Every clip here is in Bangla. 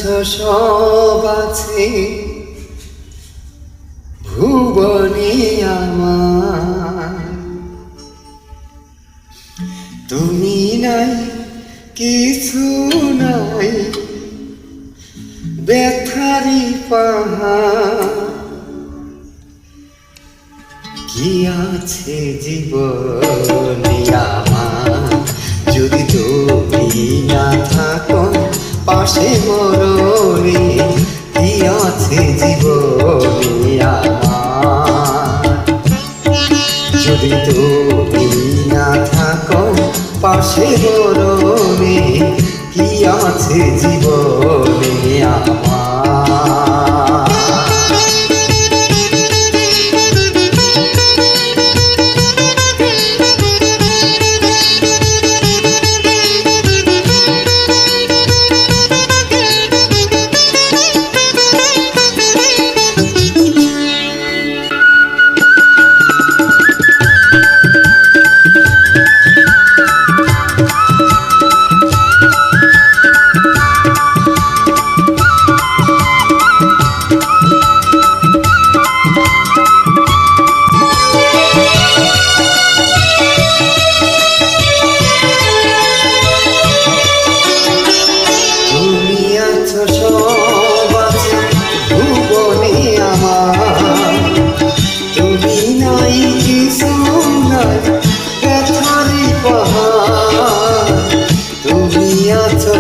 আছো সব আছে ভুবনে আমার, তুমি নাই কিছু নাই ব্যথারি পাহাড়। কি আছে জীবনে আমার যদি তুমি না থাকো পাশে মরণে? কি আছে জীবনে আমার যদি তুমি না থাকো পাশে মরণে? কি আছে জীবনে আমার?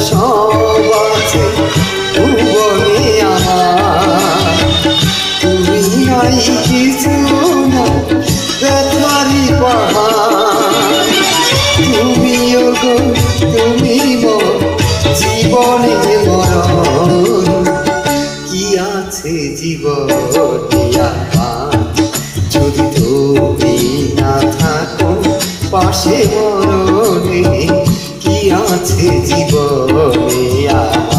সব আছে ভুবনে আমার, তুমি নাই কিছু না ব্যথারি পাহাড়। তুমিও গো তুমি জীবনে মরণ। কি আছে জীবনে আমার যদি তুমি না থাকো পাশে মরণে? কি আছে জীবনে আমার?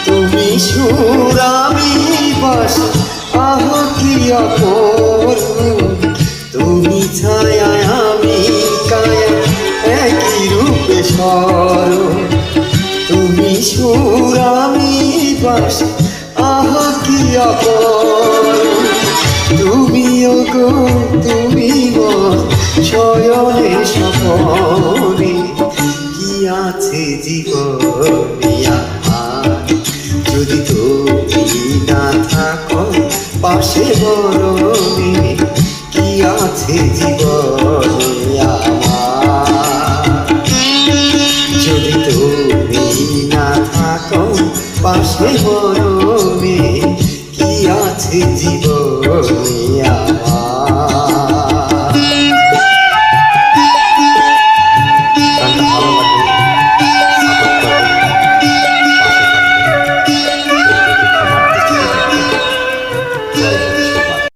তুমি সুর আমি বাস, আহ কি অপর। তুমি ছায়া আমি কায়া একই রূপে সর। তুমি সুর আমি বাস, আহ কি অপর। তুমিও গো তুমি শয়নে স্বপনে। কি আছে জীবনে আমার যদি তুমি না থাকো পাশে মরণে? কি আছে জীবনে আমার যদি তুমি না থাকো পাশে মরণে? কি আছে জীবনে আমার?